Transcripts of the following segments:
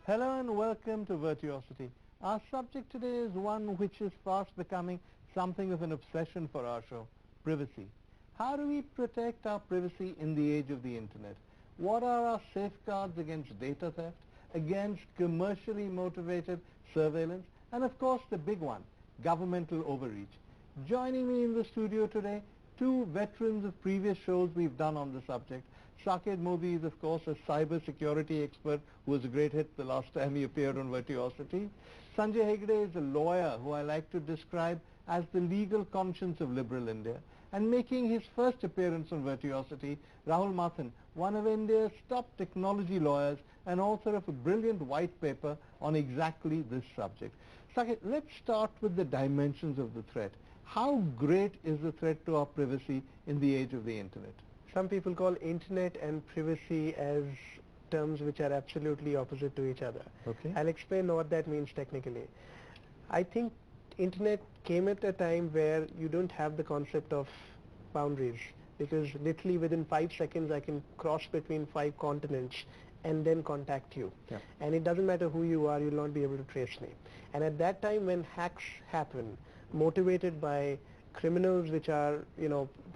Hello and welcome to Virtuosity. Our subject today is one which is fast becoming something of an obsession for our show, privacy. How do we protect our privacy in the age of the internet? What are our safeguards against data theft, against commercially motivated surveillance, and of course the big one, governmental overreach? Joining me in the studio today, two veterans of previous shows we've done on the subject. Saket Modi is, of course, a cyber security expert who was a great hit the last time he appeared on Virtuosity. Sanjay Hegde is a lawyer who I like to describe as the legal conscience of liberal India. And making his first appearance on Virtuosity, Rahul Mathan, one of India's top technology lawyers and author of a brilliant white paper on exactly this subject. Saket, let's start with the dimensions of the threat. How great is the threat to our privacy in the age of the internet? Some people call internet and privacy as terms which are absolutely opposite to each other. Okay. I'll explain what that means technically. I think internet came at a time where you don't have the concept of boundaries, because literally within 5 seconds I can cross between 5 continents and then contact you. Yeah. And it doesn't matter who you are, you'll not be able to trace me. And at that time when hacks happen, motivated by criminals which are,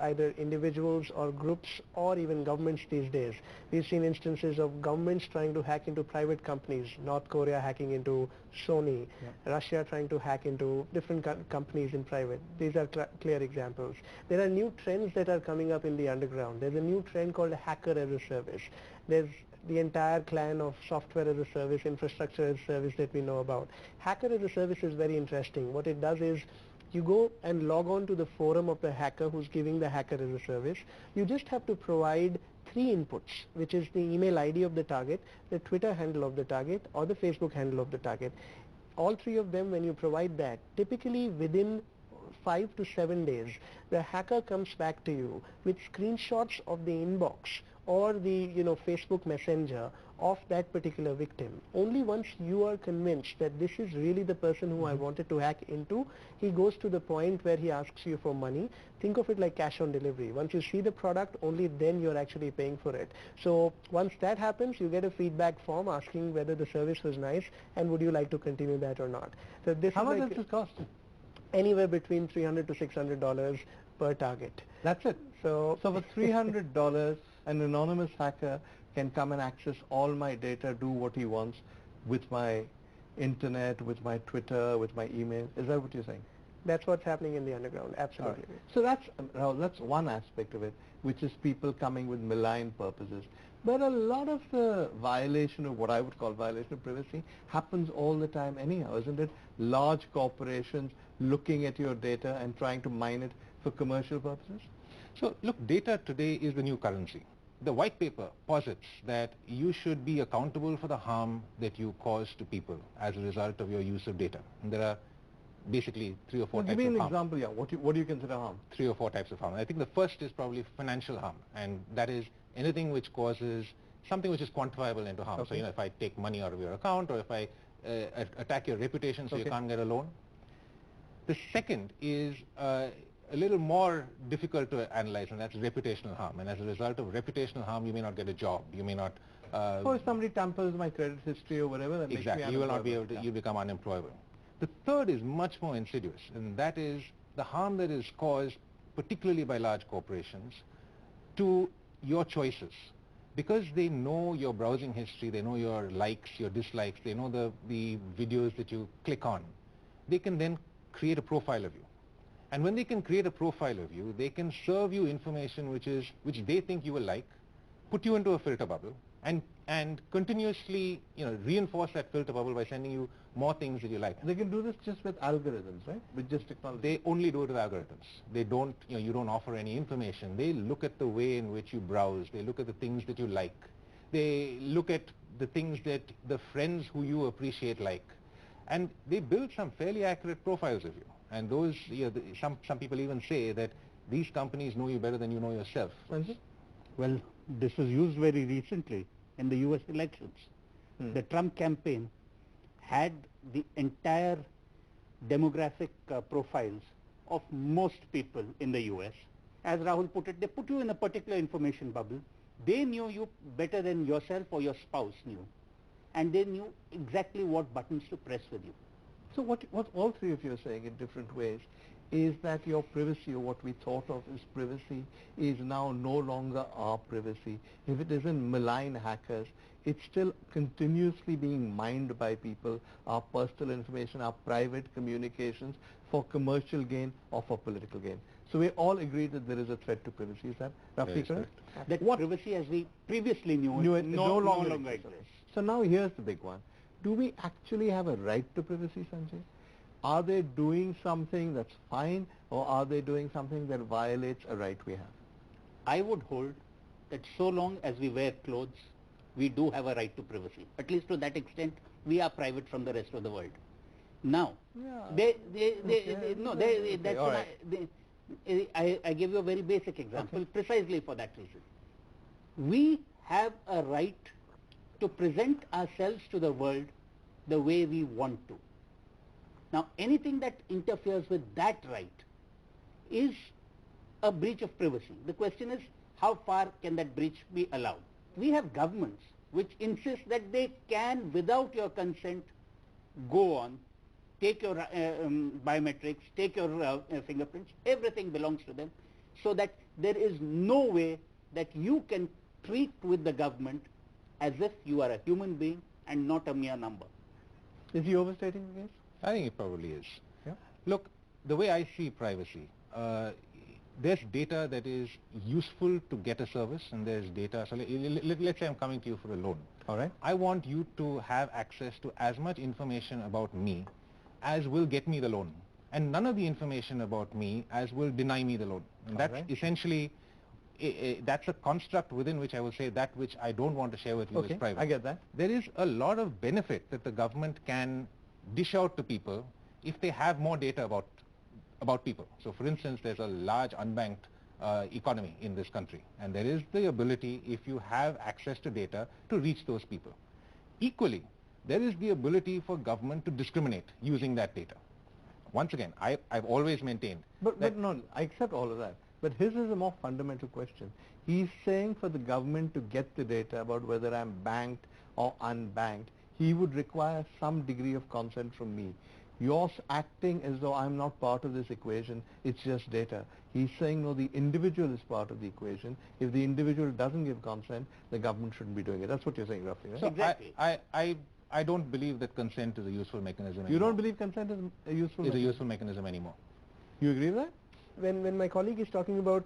either individuals or groups or even governments these days. We've seen instances of governments trying to hack into private companies, North Korea hacking into Sony, Russia trying to hack into different companies in private. These are clear examples. There are new trends that are coming up in the underground. There's a new trend called hacker as a service. There's the entire clan of software as a service, infrastructure as a service that we know about. Hacker as a service is very interesting. What it does is you go and log on to the forum of the hacker who's giving the hacker as a service. You just have to provide 3 inputs, which is the email ID of the target, the Twitter handle of the target, or the Facebook handle of the target. All 3 of them, when you provide that, typically within 5 to 7 days, the hacker comes back to you with screenshots of the inbox or the Facebook Messenger of that particular victim. Only once you are convinced that this is really the person who I wanted to hack into, he goes to the point where he asks you for money. Think of it like cash on delivery. Once you see the product, only then you're actually paying for it. So once that happens, you get a feedback form asking whether the service was nice and would you like to continue that or not. So this How is much like does this cost? Anywhere between $300 to $600 per target. That's it. So for $300, an anonymous hacker can come and access all my data, do what he wants with my internet, with my Twitter, with my email. Is that what you're saying? That's what's happening in the underground, absolutely. Right. So that's one aspect of it, which is people coming with malign purposes. But a lot of the violation of what I would call violation of privacy happens all the time anyhow, isn't it? Large corporations looking at your data and trying to mine it for commercial purposes? So look, data today is the new currency. The white paper posits that you should be accountable for the harm that you cause to people as a result of your use of data. And there are basically 3 or 4 types of harm. Give me an example, yeah. What do you consider harm? 3 or 4 types of harm. I think the first is probably financial harm, and that is anything which causes something which is quantifiable into harm. Okay. So, if I take money out of your account, or if I attack your reputation so you can't get a loan. The second is a little more difficult to analyze, and that's reputational harm. And as a result of reputational harm, you may not get a job. You may not... or if somebody tampers my credit history or whatever, that makes me exactly. You will not be able to... Yeah. You become unemployable. The third is much more insidious, and that is the harm that is caused, particularly by large corporations, to your choices. Because they know your browsing history, they know your likes, your dislikes, they know the videos that you click on, they can then create a profile of you. And when they can create a profile of you, they can serve you information which they think you will like, put you into a filter bubble, and continuously reinforce that filter bubble by sending you more things that you like. They can do this just with algorithms, right? With just technology. They only do it with algorithms. They don't, you don't offer any information. They look at the way in which you browse. They look at the things that you like. They look at the things that the friends who you appreciate like. And they build some fairly accurate profiles of you. And those, some people even say that these companies know you better than you know yourself. Well, this was used very recently in the US elections. The Trump campaign had the entire demographic profiles of most people in the US. As Rahul put it, they put you in a particular information bubble. They knew you better than yourself or your spouse knew. and they knew exactly what buttons to press with you. So what all three of you are saying in different ways is that your privacy, or what we thought of as privacy, is now no longer our privacy. If it isn't malign hackers, it's still continuously being mined by people, our personal information, our private communications, for commercial gain or for political gain. So we all agree that there is a threat to privacy. Is that roughly correct? That privacy as we previously knew it no longer exists. So now here's the big one. Do we actually have a right to privacy, Sanjay? Are they doing something that's fine, or are they doing something that violates a right we have? I would hold that so long as we wear clothes, we do have a right to privacy. At least to that extent, we are private from the rest of the world. Now, I give you a very basic example precisely for that reason. We have a right to present ourselves to the world the way we want to. Now, anything that interferes with that right is a breach of privacy. The question is, how far can that breach be allowed? We have governments which insist that they can, without your consent, go on, take your biometrics, take your fingerprints, everything belongs to them, so that there is no way that you can treat with the government as if you are a human being and not a mere number. Is he overstating the case? I think it probably is. Yeah. Look, the way I see privacy, there's data that is useful to get a service, and there's data, so let's say I'm coming to you for a loan. All right. I want you to have access to as much information about me as will get me the loan, and none of the information about me as will deny me the loan. And that's essentially, that's a construct within which I will say that which I don't want to share with you is private. I get that. There is a lot of benefit that the government can dish out to people if they have more data about people. So for instance, there's a large unbanked economy in this country, and there is the ability, if you have access to data, to reach those people. Equally, there is the ability for government to discriminate using that data. Once again, I've always maintained But no, I accept all of that. But his is a more fundamental question. He's saying for the government to get the data about whether I'm banked or unbanked, he would require some degree of consent from me. You're acting as though I'm not part of this equation, it's just data. He's saying, no, the individual is part of the equation. If the individual doesn't give consent, the government shouldn't be doing it. That's what you're saying, roughly, right? So exactly. I don't believe that consent is a useful mechanism anymore. You don't believe consent is a useful mechanism anymore. You agree with that? When my colleague is talking about,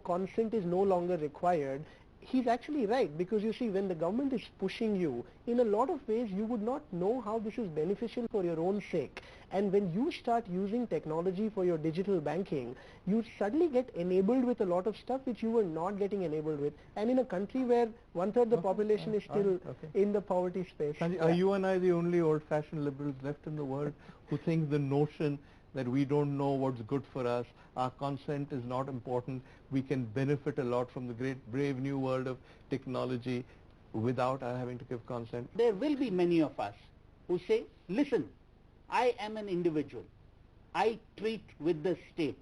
consent is no longer required, he's actually right, because you see, when the government is pushing you, in a lot of ways you would not know how this is beneficial for your own sake. And when you start using technology for your digital banking, you suddenly get enabled with a lot of stuff which you were not getting enabled with. And in a country where one-third the population is still in the poverty space. Sanjay, are you and I the only old-fashioned liberals left in the world who think the notion that we don't know what's good for us, our consent is not important, we can benefit a lot from the great brave new world of technology without our having to give consent? There will be many of us who say, listen, I am an individual. I treat with the state.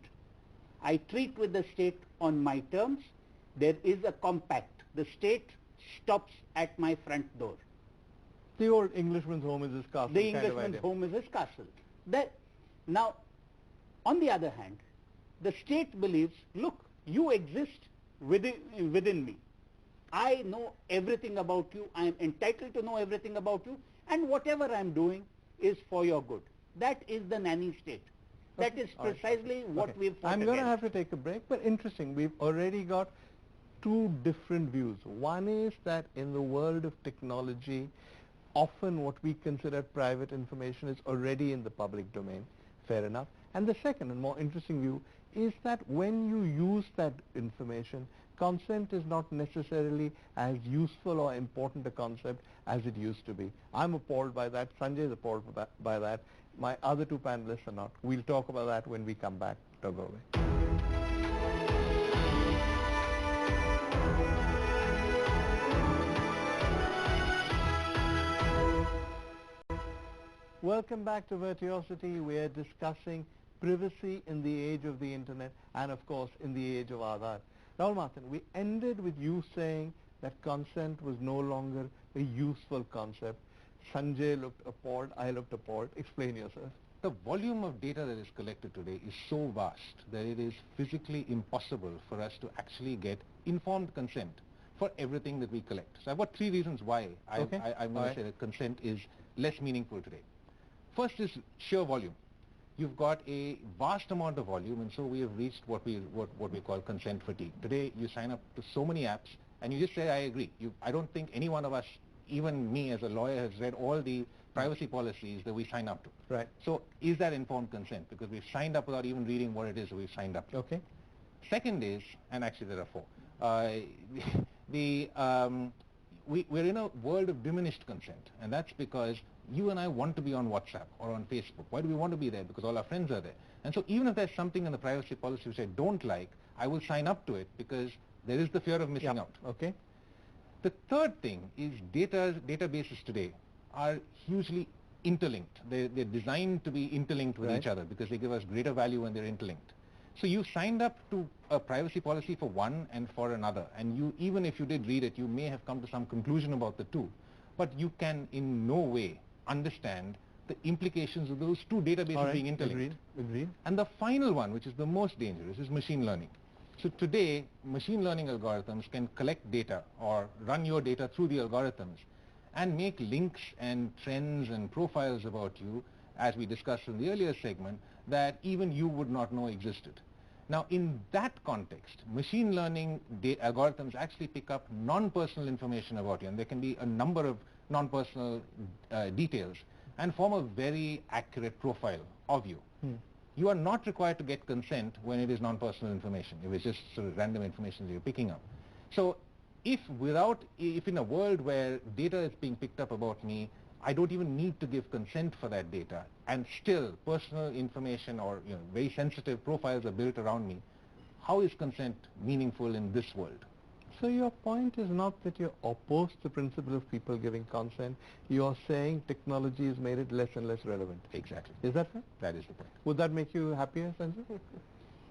I treat with the state on my terms. There is a compact. The state stops at my front door. The old Englishman's home is his castle. The Englishman's home is his castle. Now, on the other hand, the state believes, look, you exist within me. I know everything about you. I am entitled to know everything about you, and whatever I am doing is for your good. That is the nanny state. That is precisely what we've fought I'm going to against. have to take a break, but interesting. We've already got two different views. One is that in the world of technology, often what we consider private information is already in the public domain. Fair enough. And the second and more interesting view is that when you use that information, consent is not necessarily as useful or important a concept as it used to be. I'm appalled by that. Sanjay is appalled by that. My other two panelists are not. We'll talk about that when we come back. Don't go away. Welcome back to Virtuosity. We are discussing privacy in the age of the internet and, of course, in the age of Aadhar. Rahul Martin, we ended with you saying that consent was no longer a useful concept. Sanjay looked appalled, I looked appalled. Explain yourself. The volume of data that is collected today is so vast that it is physically impossible for us to actually get informed consent for everything that we collect. So I've got three reasons why I'm going to say that consent is less meaningful today. First is sheer volume. You've got a vast amount of volume, and so we have reached what we call consent fatigue. Today you sign up to so many apps and you just say, I agree. I don't think any one of us, even me as a lawyer, has read all the privacy policies that we sign up to. Right. So is that informed consent? Because we've signed up without even reading what it is that we've signed up to. Okay. Second is, and actually there are four, we're in a world of diminished consent, and that's because you and I want to be on WhatsApp or on Facebook. Why do we want to be there? Because all our friends are there. And so even if there's something in the privacy policy which I don't like, I will sign up to it because there is the fear of missing out. Okay. The third thing is databases today are hugely interlinked. They're designed to be interlinked with each other because they give us greater value when they're interlinked. So you signed up to a privacy policy for one and for another, and you, even if you did read it, you may have come to some conclusion about the two, but you can in no way understand the implications of those two databases being interlinked. Agreed. And the final one, which is the most dangerous, is machine learning. So today, machine learning algorithms can collect data or run your data through the algorithms and make links and trends and profiles about you, as we discussed in the earlier segment, that even you would not know existed. Now, in that context, machine learning algorithms actually pick up non-personal information about you, and there can be a number of non-personal details, and form a very accurate profile of you. You are not required to get consent when it is non-personal information, if it's just sort of random information that you're picking up. So if in a world where data is being picked up about me, I don't even need to give consent for that data, and still personal information or very sensitive profiles are built around me, how is consent meaningful in this world? So your point is not that you're opposed to the principle of people giving consent. You're saying technology has made it less and less relevant. Exactly. Is that fair? That is the point. Would that make you happier, Sanjay?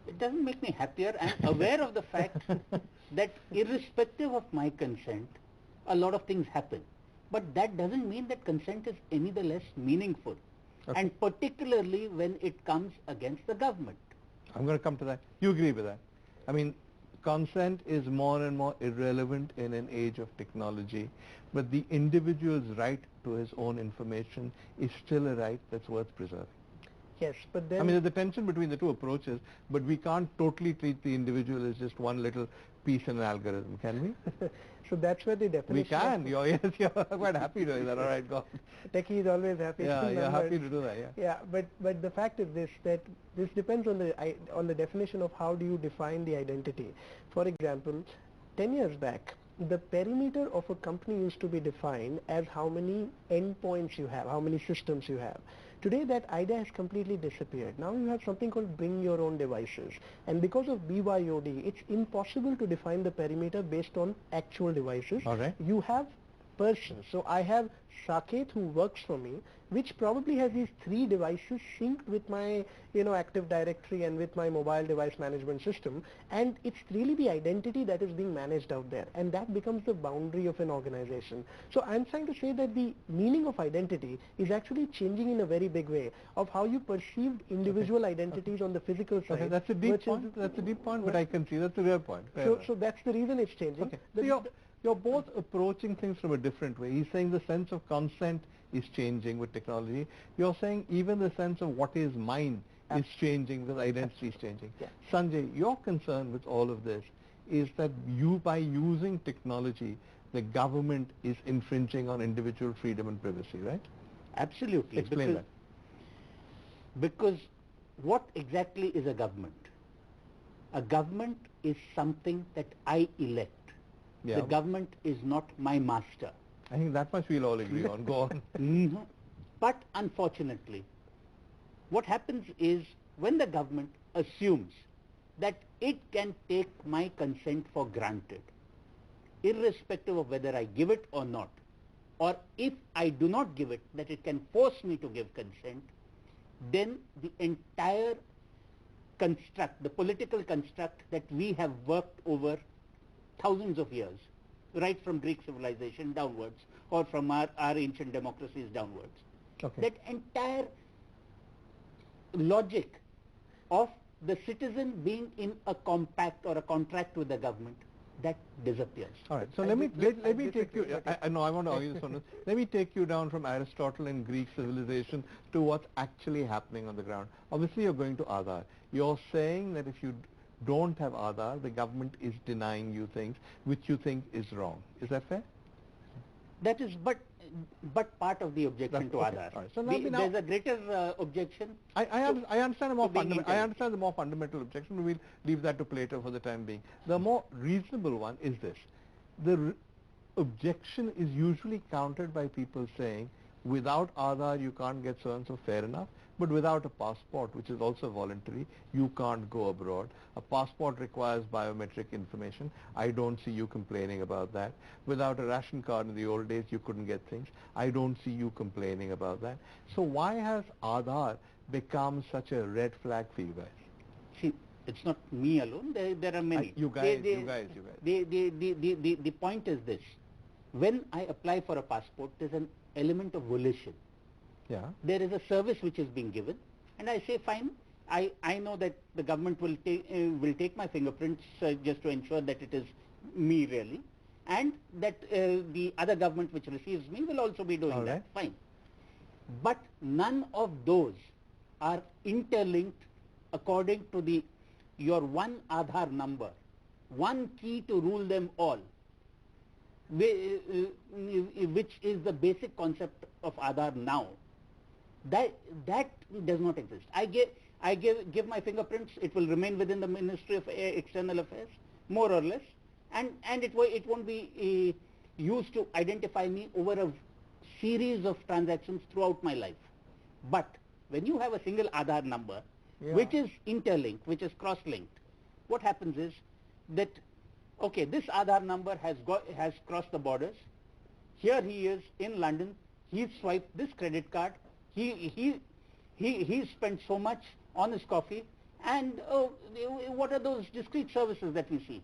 It doesn't make me happier. I'm aware of the fact that irrespective of my consent, a lot of things happen. But that doesn't mean that consent is any the less meaningful. Okay. And particularly when it comes against the government. I'm going to come to that. You agree with that? I mean, consent is more and more irrelevant in an age of technology, but the individual's right to his own information is still a right that's worth preserving. Yes, but then... I mean, there's a tension between the two approaches, but we can't totally treat the individual as just one little piece in an algorithm, can we? So that's where the definition... We can. You're quite happy doing that. All right, go on. Techie is always happy. Yeah, you're happy to do that, yeah. Yeah, but the fact is this, that this depends on the definition of how do you define the identity. For example, 10 years back, the perimeter of a company used to be defined as how many endpoints you have, how many systems you have. Today that idea has completely disappeared. Now you have something called bring your own devices. And because of BYOD, it's impossible to define the perimeter based on actual devices. All right. You have persons. So I have Saket who works for me, which probably has these 3 devices synced with my Active Directory and with my mobile device management system, and it's really the identity that is being managed out there, and that becomes the boundary of an organization. So I'm trying to say that the meaning of identity is actually changing in a very big way of how you perceived individual identities on the physical side. Okay, that's a deep point. That's a deep point, but I can see that's a real point. So that's the reason it's changing. Okay. So you're both approaching things from a different way. He's saying the sense of consent is changing with technology. You're saying even the sense of what is mine is changing because identity is changing. Yeah. Sanjay, your concern with all of this is that by using technology, the government is infringing on individual freedom and privacy, right? Absolutely. Explain that. Because what exactly is a government? A government is something that I elect. Yeah. The government is not my master. I think that much we'll all agree on. Go on. But unfortunately, what happens is when the government assumes that it can take my consent for granted, irrespective of whether I give it or not, or if I do not give it, that it can force me to give consent, then the entire construct, the political construct that we have worked over thousands of years, right from Greek civilization downwards, or from our ancient democracies downwards. Okay. That entire logic of the citizen being in a compact or a contract with the government, that disappears. All right. So let me take you. I know I want to argue this one. Let me take you down from Aristotle and Greek civilization to what's actually happening on the ground. Obviously, you're going to Aadhar. You're saying that if you don't have Aadhar, the government is denying you things which you think is wrong. Is that fair? That is but part of the objection to okay. Aadhar. All right. So There's a greater objection. I understand the more I understand the more fundamental objection, but we'll leave that to Plato for the time being. The more reasonable one is this: the objection is usually countered by people saying, without Aadhar you can't get so and so, fair enough, but without a passport, which is also voluntary, you can't go abroad. A passport requires biometric information. I don't see you complaining about that. Without a ration card in the old days, you couldn't get things. I don't see you complaining about that. So why has Aadhar become such a red flag for you guys? See, it's not me alone. There are many. You guys. The point is this: when I apply for a passport, there's an element of volition. Yeah. There is a service which is being given, and I say, fine, I know that the government will take my fingerprints just to ensure that it is me really, and that the other government which receives me will also be doing that. Fine. But none of those are interlinked according to your one Aadhar number, one key to rule them all, which is the basic concept of Aadhar now. That does not exist. I give my fingerprints. It will remain within the Ministry of External Affairs, more or less, and it won't be used to identify me over a series of transactions throughout my life. But when you have a single Aadhar number, which is interlinked, which is cross-linked, what happens is that, okay, this Aadhar number has crossed the borders. Here he is in London. He swiped this credit card. He spent so much on his coffee, and what are those discrete services that we see?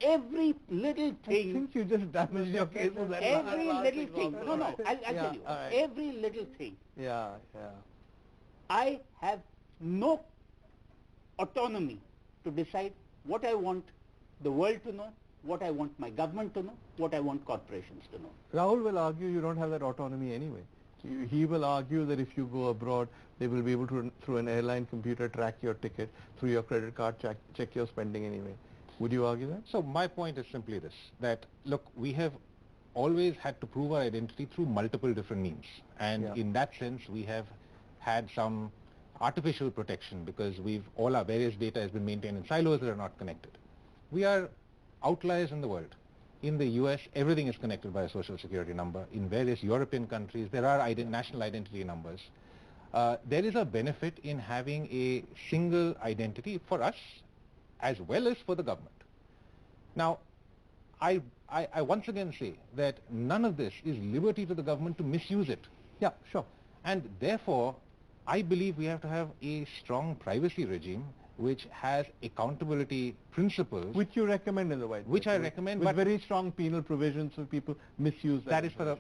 Every little thing. I think you just damaged your case. Every little thing. No, I'll tell you. Right. Every little thing. Yeah. I have no autonomy to decide what I want the world to know, what I want my government to know, what I want corporations to know. Rahul will argue you don't have that autonomy anyway. He will argue that if you go abroad, they will be able to, through an airline computer, track your ticket, through your credit card, check your spending anyway. Would you argue that? So my point is simply this, that look, we have always had to prove our identity through multiple different means. And in that sense, we have had some artificial protection because all our various data has been maintained in silos that are not connected. We are outliers in the world. In the US, everything is connected by a social security number. In various European countries, there are national identity numbers. There is a benefit in having a single identity for us as well as for the government. Now, I once again say that none of this is liberty to the government to misuse it. Yeah, sure. And therefore, I believe we have to have a strong privacy regime which has accountability principles. Which you recommend in the White Paper. Which I recommend. With but very strong penal provisions for people misuse that.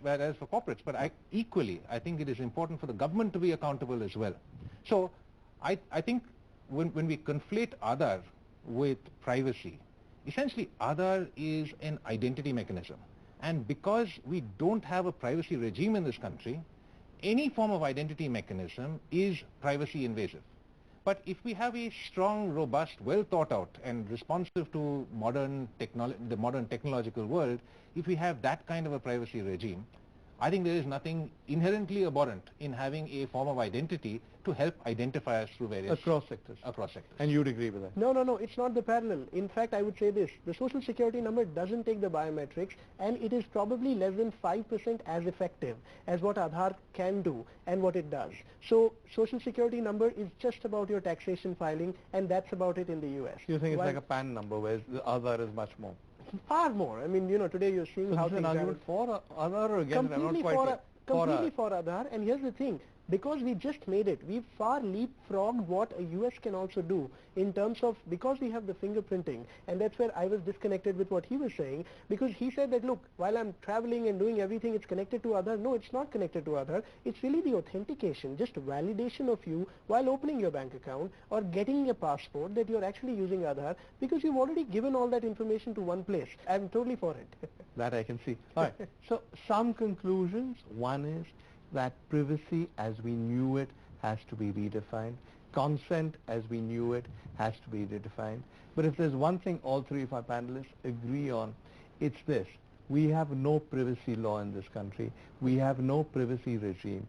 That is for corporates. But I think it is important for the government to be accountable as well. So I think when we conflate Aadhar with privacy, essentially Aadhar is an identity mechanism. And because we don't have a privacy regime in this country, any form of identity mechanism is privacy invasive. But if we have a strong, robust, well thought out and responsive to the modern technological world, if we have that kind of a privacy regime, I think there is nothing inherently abhorrent in having a form of identity to help identify us through various... Across sectors. And you'd agree with that? No, it's not the parallel. In fact, I would say this. The social security number doesn't take the biometrics, and it is probably less than 5% as effective as what Aadhar can do and what it does. So social security number is just about your taxation filing, and that's about it in the US. You think it's like a PAN number, whereas the Aadhar is much more? Far more. I mean, today you're seeing how things are. Is an argument for Aadhar or against it? Completely for Aadhar. And here's the thing. because we just made it. We've far leapfrogged what a US can also do in terms of, because we have the fingerprinting, and that's where I was disconnected with what he was saying, because he said that, look, while I'm traveling and doing everything, it's connected to Aadhar. No, it's not connected to Aadhar. It's really the authentication, just validation of you while opening your bank account or getting a passport that you're actually using Aadhar, because you've already given all that information to one place. I'm totally for it. That I can see. All right. So some conclusions. One is that privacy as we knew it has to be redefined. Consent as we knew it has to be redefined. But if there's one thing all three of our panelists agree on, it's this. We have no privacy law in this country. We have no privacy regime.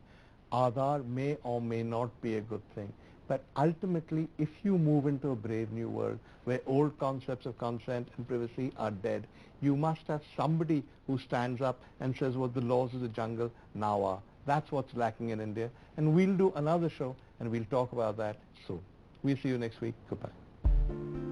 Aadhar may or may not be a good thing. But ultimately, if you move into a brave new world where old concepts of consent and privacy are dead, you must have somebody who stands up and says what the laws of the jungle now are. That's what's lacking in India. And we'll do another show and we'll talk about that soon. We'll see you next week. Goodbye.